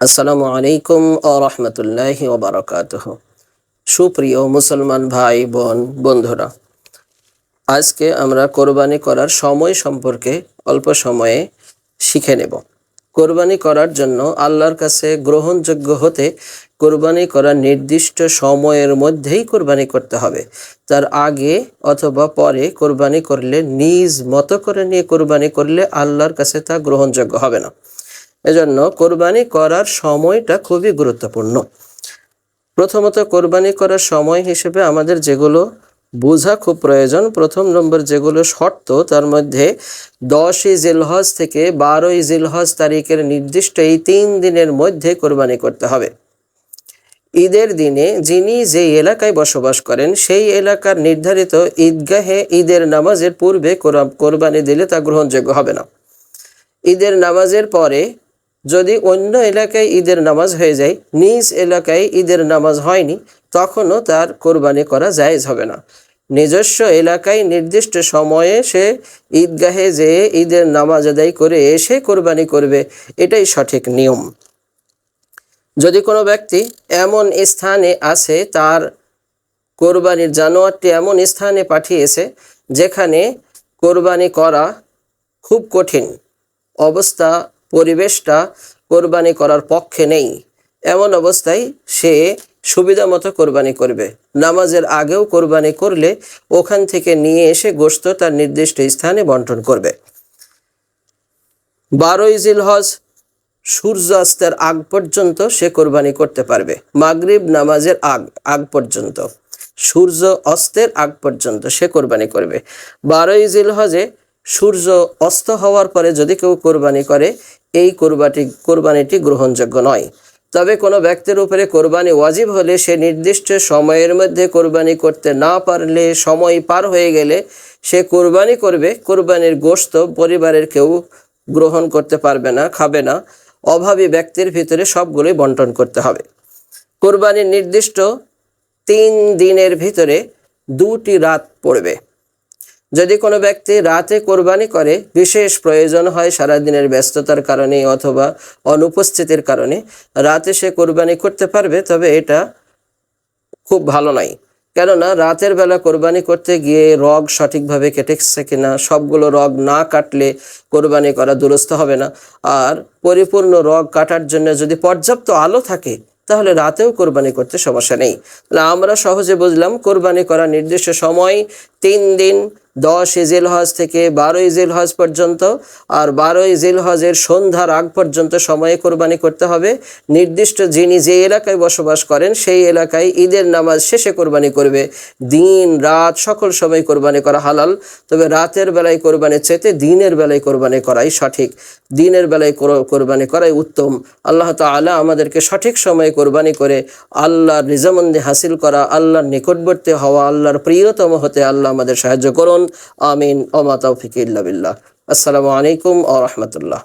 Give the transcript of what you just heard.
আসসালামু আলাইকুম ওয়া রাহমাতুল্লাহি ওয়া বারাকাতুহু। সুপ্রিয় মুসলমান ভাই বোন বন্ধুরা, আজকে আমরা কোরবানি করার সময় সম্পর্কে অল্প সময়ে শিখে নেব। কোরবানি করার জন্য আল্লাহর কাছে গ্রহণযোগ্য হতে কোরবানি করার নির্দিষ্ট সময়ের মধ্যেই কোরবানি করতে হবে। তার আগে অথবা পরে কোরবানি করলে, নিজ মতো করে নিয়ে কোরবানি করলে আল্লাহর কাছে তা গ্রহণযোগ্য হবে না। এজন্য কোরবানি করার সময়টা খুবই গুরুত্বপূর্ণ। প্রথমত, কোরবানি করার সময় হিসেবে আমাদের যেগুলো বোঝা খুব প্রয়োজন, প্রথম নম্বর যেগুলো শর্ত, তার মধ্যে 10ই জিলহজ থেকে 12ই জিলহজ তারিখের নির্দিষ্ট এই 3 দিনের মধ্যে কোরবানি করতে হবে। ঈদের দিনে যিনি যে এলাকায় বসবাস করেন সেই এলাকার নির্ধারিত ঈদগাহে ঈদের নামাজের পূর্বে কোরবানি দিলে তা গ্রহণযোগ্য হবে না। ঈদের নামাজের পরে যদি অন্য এলাকায় ঈদের নামাজ হয়ে যায়, নিজ এলাকায় ঈদের নামাজ হয়নি, তখনও তার কোরবানি করা জায়েজ হবে না। নিজস্ব এলাকায় নির্দিষ্ট সময়ে সে ঈদগাহে যেয়ে ঈদের নামাজ আদায় করে এসে কোরবানি করবে, এটাই সঠিক নিয়ম। যদি কোনো ব্যক্তি এমন স্থানে আছে, তার কোরবানির জানোয়ারটি এমন স্থানে পাঠিয়েছে যেখানে কোরবানি করা খুব কঠিন অবস্থা, পরিবেশটা কোরবানি করার পক্ষে নেই, এমন অবস্থায় সে সুবিধা মতো কোরবানি করবে। নামাজের আগেও কোরবানি করলে ওখান থেকে নিয়ে এসে গোশত তার নির্দিষ্ট স্থানে বন্টন করবে। 12ই জিলহজ সূর্যাস্তের আগ পর্যন্ত সে কোরবানি করতে পারবে। মাগরিব নামাজের আগ পর্যন্ত, সূর্য অস্তের আগ পর্যন্ত সে কোরবানি করবে। 12ই জিলহজে সূর্য অস্ত হওয়ার পরে যদি কেউ কোরবানি করে, এই কোরবানিটি গ্রহণযোগ্য নয়। তবে কোনো ব্যক্তির উপরে কোরবানি ওয়াজিব হলে সে নির্দিষ্ট সময়ের মধ্যে কোরবানি করতে না পারলে, সময় পার হয়ে গেলে সে কোরবানি করবে। কোরবানির গোশত পরিবারের কেউ গ্রহণ করতে পারবে না, খাবে না। অভাবী ব্যক্তির ভিতরে সবগুলোই বন্টন করতে হবে। কোরবানির নির্দিষ্ট 3 দিনের ভিতরে 2টি রাত পড়বে। যদি কোনো ব্যক্তি রাতে কোরবানি করে, বিশেষ প্রয়োজন হয় সারাদিনের ব্যস্ততার কারণে অথবা অনুপস্থিতির কারণে, রাতে সে কোরবানি করতে পারবে, তবে এটা খুব ভালো নয়। কেননা রাতের বেলা কোরবানি করতে গিয়ে রগ সঠিকভাবে কেটেছে কিনা, সবগুলো রগ না কাটলে কোরবানি করা দুরূহ হবে না। আর পরিপূর্ণ রগ কাটার জন্য যদি পর্যাপ্ত আলো থাকে, তাহলে রাতেও কোরবানি করতে সমস্যা নেই। তাহলে আমরা সহজে বুঝলাম, কোরবানি করার নির্দিষ্ট সময় 3 দিন, 10ই জিলহজ থেকে 12ই জিলহজ পর্যন্ত। আর 12ই জিলহজের সন্ধ্যার আগ পর্যন্ত সময়ে কোরবানি করতে হবে। নির্দিষ্ট যিনি যে এলাকায় বসবাস করেন সেই এলাকায় ঈদের নামাজ শেষে কোরবানি করবে। দিন রাত সকল সময় কোরবানি করা হালাল, তবে রাতের বেলায় কোরবানির চাইতে দিনের বেলায় কোরবানি করাই সঠিক। দিনের বেলায় কোরবানি করাই উত্তম। আল্লাহ তাআলা আমাদেরকে সঠিক সময়ে কোরবানি করে আল্লাহর রিজামন্দি হাসিল করা, আল্লাহর নিকটবর্তী হওয়া, আল্লাহর প্রিয়তম হতে আল্লাহ আমাদের সাহায্য করুন। আমিন। ওয়া মা তাওফিক ইল্লা বিল্লাহ। আসসালামু আলাইকুম ওয়া রাহমাতুল্লাহ।